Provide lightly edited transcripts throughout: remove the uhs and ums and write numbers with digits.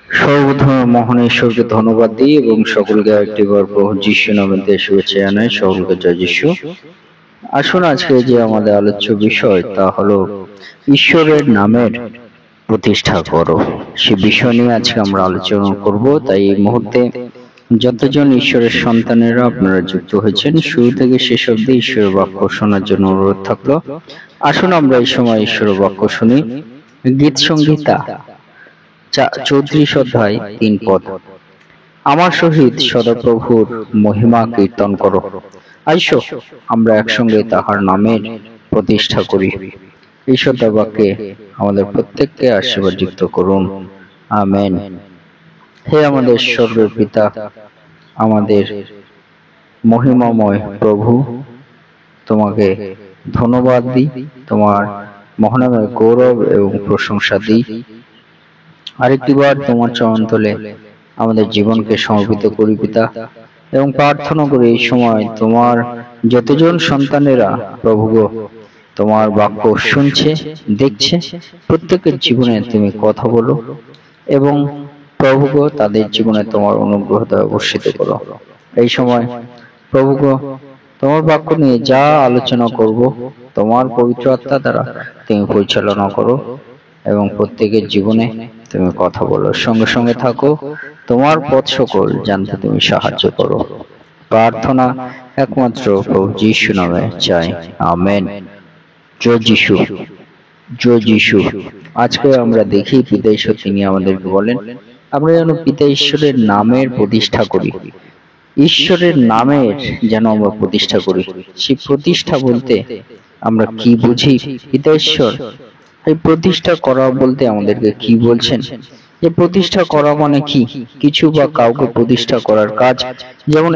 সর্বপ্রথমে মহান ঈশ্বরকে ধন্যবাদ দিই এবং সকলকে একটিবার প্রভু যিশু নামে শুভেচ্ছা জানাই। সকলকে জয় যিশু। আসুন আজকে যে আমাদের আলোচ্য বিষয় তা হলো ঈশ্বরের নামের প্রতিষ্ঠা করো। সে বিষয় নিয়ে আজকে আমরা আলোচনা করব। তাই এই মুহূর্তে যতজন ঈশ্বরের সন্তানেরা আপনারা যুক্ত হয়েছেন, শুরু থেকে শেষ অবধি ঈশ্বরের বাক্য শোনার জন্য অনুরোধ থাকলো। আসুন আমরা এই সময় ঈশ্বরের বাক্য শুনি। গীত সংহিতা 34 অধ্যায় 3 পদ। আমার সহিত সদাপ্রভুর মহিমা কীর্তন করো। আইসো আমরা একসঙ্গে তাহার নামের প্রতিষ্ঠা করি। ঈশ্বর বাক্যে আমাদের প্রত্যেককে আশীর্বাদ যুক্ত করুন, আমেন। হে আমাদের স্বর্গের পিতা, আমাদের মহিমাময় প্রভু, তোমাকে ধন্যবাদ দিই, তোমার মহানামের গৌরব এবং প্রশংসা দিই। আরেকটিবার তোমার চরণতলে আমাদের জীবনকে সমর্পিত করি পিতা, এবং প্রার্থনা করি এই সময় তোমার যতজন সন্তানেরা প্রভু গো তোমার বাক্য শুনছে, দেখছে, প্রত্যেকের জীবনে তুমি কথা বলো এবং প্রভু গো তাদের জীবনে তোমার অনুগ্রহ বর্ষিত করো। এই সময় প্রভু গো তোমার বাক্য নিয়ে যা আলোচনা করব, তোমার পবিত্র আত্মা দ্বারা তুমি পরিচালনা করো এবং প্রত্যেকের জীবনে তুমি কথা বলো, সঙ্গে সঙ্গে থাকো, তোমার পথ সকল জানতে তুমি সাহায্য করো। প্রার্থনা একমাত্র প্রভু যিশু নামে চাই, আমেন। জয় যিশু, জয় যিশু। আজকে আমরা দেখি পিতা ঈশ্বর তিনি আমাদেরকে বলেন আমরা যেন পিতা ঈশ্বরের নামের প্রতিষ্ঠা করি। ঈশ্বরের নামের যেন আমরা প্রতিষ্ঠা করি। সেই প্রতিষ্ঠা বলতে আমরা কি বুঝি? পিতা ঈশ্বর এই প্রতিষ্ঠা করা বলতে আমাদেরকে কি বলছেন? যে প্রতিষ্ঠা করা মানে কি? কিছু বা কাউকে প্রতিষ্ঠা করার কাজ, যেমন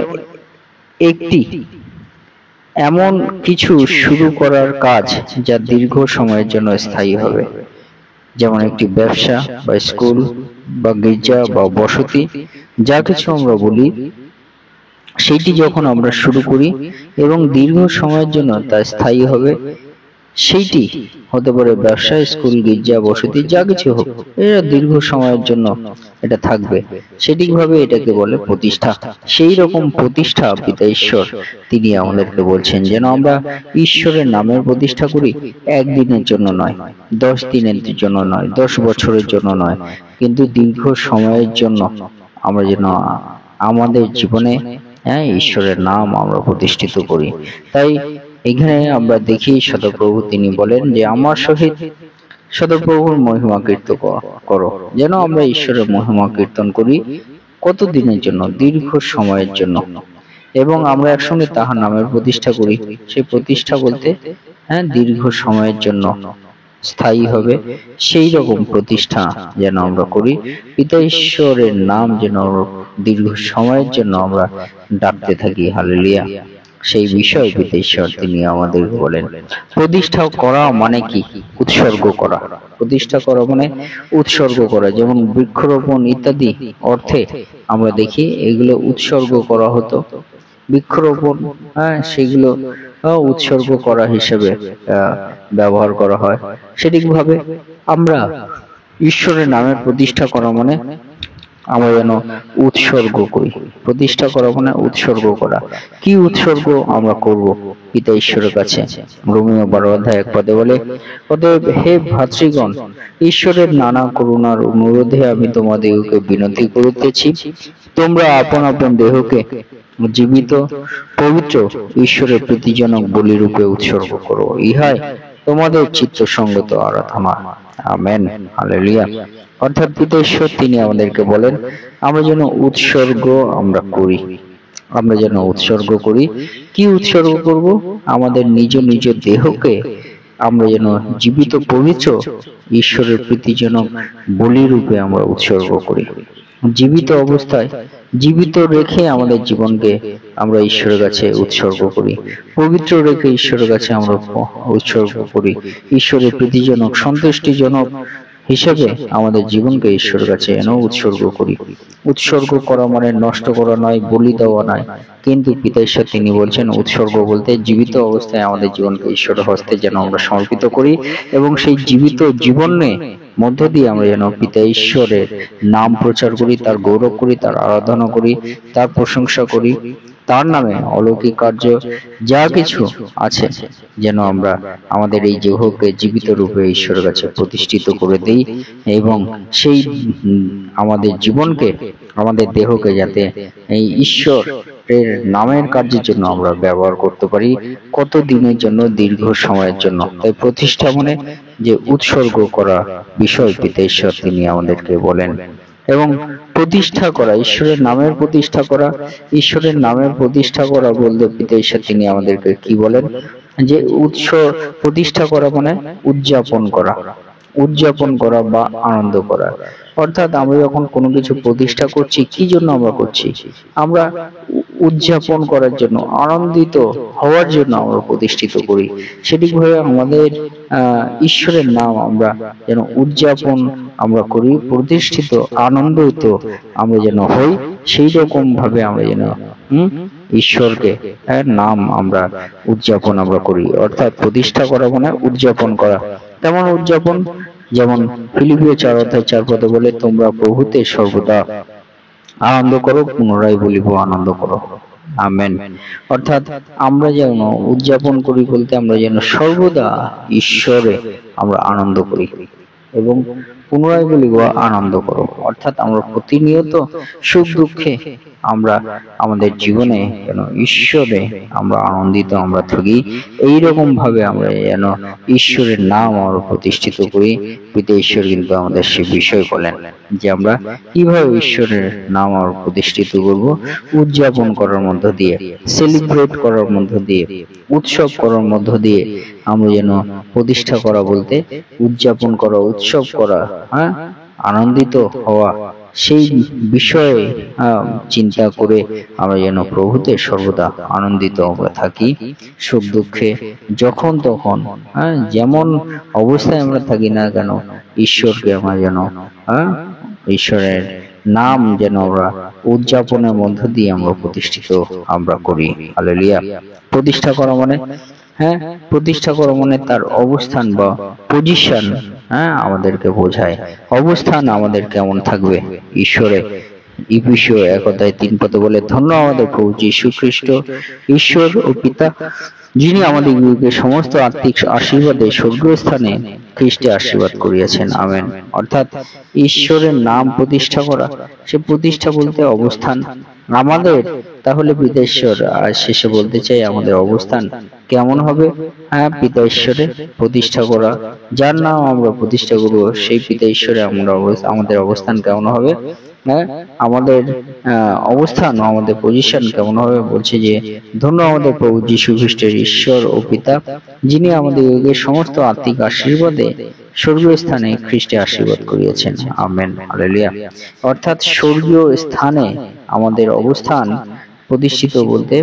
একটি এমন কিছু শুরু করার কাজ যা দীর্ঘ সময়ের জন্য স্থায়ী হবে, যেমন একটি ব্যবসা বা স্কুল বা গির্জা বা বসতি, যা কিছু আমরা বলি, সেইটি যখন আমরা শুরু করি এবং দীর্ঘ সময়ের জন্য তা স্থায়ী হবে, সেইটি হতে পারে ব্যবসা, স্কুল, গির্জা, বসতি, যা কিছু হোক, এরা দীর্ঘ সময়ের জন্য এটা থাকবে, সেটিভাবে এটাকে বলে প্রতিষ্ঠা। সেই রকম প্রতিষ্ঠা পিতা ঈশ্বর তিনি আমাদেরকে বলছেন যেন আমরা ঈশ্বরের নামের প্রতিষ্ঠা করি। একদিনের জন্য নয়, 10 দিনের জন্য নয়, 10 বছরের জন্য নয়, কিন্তু দীর্ঘ সময়ের জন্য আমরা যেন আমাদের জীবনে ঈশ্বরের নাম আমরা প্রতিষ্ঠিত করি। তাই এখানে আমরা দেখি সদাপ্রভু তিনি বলেন যে আমার সহিত সদাপ্রভুর মহিমা কীর্তন করো, যেন আমরা ঈশ্বরের মহিমা কীর্তন করি। কত দিনের জন্য? দীর্ঘ সময়ের জন্য। এবং আমরা একসঙ্গে তাহার নামের প্রতিষ্ঠা করি। সেই প্রতিষ্ঠা বলতে দীর্ঘ সময়ের জন্য স্থায়ী হবে, সেই রকম প্রতিষ্ঠা যেন আমরা করি। পিতা ঈশ্বরের নাম যেন দীর্ঘ সময়ের জন্য আমরা ডাকতে থাকি, হালেলুয়া। সেই বিষয় পিতা ঈশ্বর তিনি আমাদের বলেন। প্রতিষ্ঠা করা মানে কি? উৎসর্গ করা। প্রতিষ্ঠা করা মানে উৎসর্গ করা। যেমন বৃক্ষরোপণ ইত্যাদি অর্থে আমরা দেখি এগুলো উৎসর্গ করা হতো। বৃক্ষরোপণ সেগুলো উৎসর্গ করা হিসেবে ব্যবহার করা হয়। সেটিভাবে আমরা ঈশ্বরের নামের প্রতিষ্ঠা করা মানে আমরা যেন উৎসর্গ করি। প্রতিষ্ঠা করা মানে উৎসর্গ করা। কি উৎসর্গ আমরা করব পিতা ঈশ্বরের কাছে? রোমীয় 12 অধ্যায় 1 পদে বলে, অতএব হে ভ্রাতৃগণ, ঈশ্বরের নানা করুণার অনুরোধে আমি তোমাদেরকে বিনতি করিতেছি, তোমরা আপন আপন দেহকে জীবিত, পবিত্র, ঈশ্বরের প্রীতিজনক বলিরূপে উৎসর্গ করো, ইহাই তোমাদের চিত্তসঙ্গত আরাধনা, আমেন, হালেলুয়া। অর্থাৎ পিতা ঈশ্বর তিনি আমাদেরকে বলেন আমরা যেন উৎসর্গ আমরা করি। আমরা যেন উৎসর্গ করি। কি উৎসর্গ করব? আমাদের নিজ নিজ দেহকে আমরা যেন জীবিত, পবিত্র, ঈশ্বরের প্রীতিজনক বলিরূপে আমরা উৎসর্গ করি। জীবিত অবস্থায় জীবিত রেখে আমাদের জীবনকে আমরা ঈশ্বরের কাছে উৎসর্গ করি। পবিত্র রেখে ঈশ্বরের কাছে আমরা উৎসর্গ করি। ঈশ্বরের প্রীতিজনক, সন্তুষ্টিজনক হিসেবে আমাদের জীবনকে ঈশ্বরের কাছে উৎসর্গ করি। উৎসর্গ করা মানে নষ্ট করা নয়, বলি দেওয়া নয়, কিন্তু পিতা ঈশ্বর তিনি বলছেন উৎসর্গ বলতে জীবিত অবস্থায় আমাদের জীবনকে ঈশ্বরের হস্তে যেন আমরা সমর্পিত করি, এবং সেই জীবিত জীবনে মধ্য দিয়ে আমরা যেন পিতা ঈশ্বরের নাম প্রচার করি, তার গৌরব করি, তার আরাধনা করি, তার প্রশংসা করি, তার নামে অলৌকিক কার্য যা কিছু আছে যেন আমরা আমাদের এই দেহকে জীবিত রূপে ঈশ্বরের কাছে প্রতিষ্ঠিত করে দেই, এবং সেই আমাদের জীবনকে, আমাদের দেহকে যাতে এই ঈশ্বরের নামের কার্যের জন্য আমরা ব্যবহার করতে পারি, কত দিনের জন্য, দীর্ঘ সময়ের জন্য। তাই প্রতিষ্ঠা মানে যে উৎসর্গ করা বিষয় পিতা ঈশ্বর তিনি আমাদেরকে বলেন, এবং প্রতিষ্ঠা করা, ঈশ্বরের নামের প্রতিষ্ঠা করা। ঈশ্বরের নামের প্রতিষ্ঠা করা বলতে পিতা ঈশ্বর তিনি আমাদেরকে কি বলেন, যে প্রতিষ্ঠা করা মানে উদযাপন করা, উদযাপন করা বা আনন্দ করা। অর্থাৎ আমরা যখন কোনো কিছু প্রতিষ্ঠা করছি, কি জন্য আমরা করছি? আমরা উদযাপন করার জন্য, আনন্দিত হওয়ার জন্য আমরা প্রতিষ্ঠিত করি। সেটিভাবে আমাদের ঈশ্বরের নাম আমরা যেন উদযাপন আমরা করি, প্রতিষ্ঠিত আনন্দিত আমরা যেন হই, সেই রকম ভাবে আমরা যেন ঈশ্বরকে নাম আমরা উদযাপন আমরা করি। অর্থাৎ প্রতিষ্ঠা করা মানে উদযাপন করা। তেমন উদযাপন যেমন ফিলিপিও 4:4 বলে, তোমরা প্রভুতে সর্বদা আনন্দ করো, পুনরায় বলিব আনন্দ করো। আমেন। অর্থাৎ আমরা যেন উদযাপন করি বলতে আমরা যেন সর্বদা ঈশ্বরে আমরা আনন্দ করি, এবং পুনরায় বলিব আনন্দ করো। অর্থাৎ আমরা প্রতিনিয়ত সুখ দুঃখে আমরা আমাদের জীবনে যেন ঈশ্বরে আমরা আনন্দিত আমরা থাকি, এইরকম ভাবে আমরা যেন ঈশ্বরের নাম আমরা প্রতিষ্ঠিত করি। পিতা ঈশ্বর কিন্তু আমাদের সে বিষয় বলেন যে আমরা কিভাবে ঈশ্বরের নাম আমরা প্রতিষ্ঠিত করব, উদযাপন করার মধ্য দিয়ে, সেলিব্রেট করার মধ্য দিয়ে, উৎসব করার মধ্য দিয়ে আমরা যেন প্রতিষ্ঠা করা বলতে উদযাপন করা, উৎসব করা, আনন্দিত হওয়া, সেই বিষয়ে চিন্তা করে আমরা যেন প্রভুতে সর্বদা আনন্দিত থাকি। সুখ দুঃখে যখন তখন যেমন অবস্থায় আমরা থাকি না কেন, ঈশ্বরকে আমরা যেন ঈশ্বরের নাম যেন আমরা উদযাপনের মধ্য দিয়ে আমরা প্রতিষ্ঠিত আমরা করি। হালেলুয়া। প্রতিষ্ঠা করা মানে প্রতিষ্ঠা করা মানে তার অবস্থান বা পজিশন আমাদেরকে বোঝায়। অবস্থান আমাদের কেমন থাকবে ঈশ্বরে। ইফিসীয় 1:3 বলে, ধন্য আমাদের প্রভু যীশু খ্রিস্ট, ঈশ্বর ও পিতা, যিনি আমাদের সমস্ত আত্মিক আশীর্বাদে স্বর্গীয় স্থানে খ্রিস্টে আশীর্বাদ করিয়াছেন। আমেন। অর্থাৎ ঈশ্বরের নাম প্রতিষ্ঠা করা, সে প্রতিষ্ঠা বলতে অবস্থান আমাদের। তাহলে পিতা ঈশ্বর শেষে বলতে চাই আমাদের অবস্থান কেমন হবে। পিতা ঈশ্বরে প্রতিষ্ঠা করা, যার নাম আমরা প্রতিষ্ঠা করব, সেই পিতা ঈশ্বরে আমাদের অবস্থান কেমন হবে, আমাদের অবস্থান, আমাদের পজিশন কেমন হবে। বলছে যে ধন্য আমাদের প্রভু যীশু খ্রিস্টের ঈশ্বর ও পিতা, যিনি আমাদের সমস্ত আত্মিক আশীর্বাদে স্বর্গীয় স্থানে খ্রিস্টে আশীর্বাদ করিয়াছেন। আমেন। হালেলুয়া। অর্থাৎ স্বর্গীয় স্থানে আমাদের অবস্থান প্রতিষ্ঠিত বলতে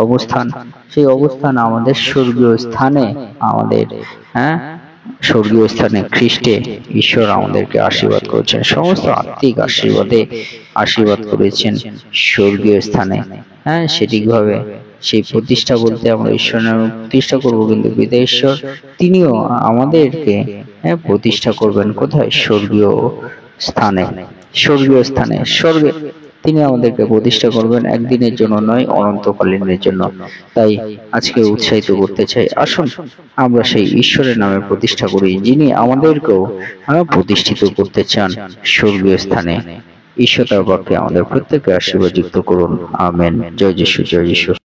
অবস্থান, সেই অবস্থান আমাদের স্বর্গীয় স্থানে, আমাদের স্বর্গীয় স্থানে খ্রিস্টে ঈশ্বর আমাদেরকে আশীর্বাদ করেছেন, সমস্ত আত্মিক আশীর্বাদে আশীর্বাদ করেছেন স্বর্গীয় স্থানে। সেটিভাবে সেই প্রতিষ্ঠা বলতে আমরা ঈশ্বর নামে প্রতিষ্ঠা করবো, কিন্তু পিতা ঈশ্বর তিনিও আমাদেরকে প্রতিষ্ঠা করবেন কোথায়? স্বর্গীয় স্থানে। স্বর্গীয় স্থানে, স্বর্গে তিনি আমাদেরকে প্রতিষ্ঠা করবেন, একদিনের জন্য নয়, অনন্তকালীনের জন্য। তাই আজকে উৎসাহিত করতে চাই, আসুন আমরা সেই ঈশ্বরের নামে প্রতিষ্ঠা করি, যিনি আমাদেরকেও প্রতিষ্ঠিত করতে চান স্বর্গীয় স্থানে। ঈশ্বর তার বাক্যে আমাদের প্রত্যেককে আশীর্বাদ যুক্ত করুন। আমেন। জয় যিশু, জয় যিশু।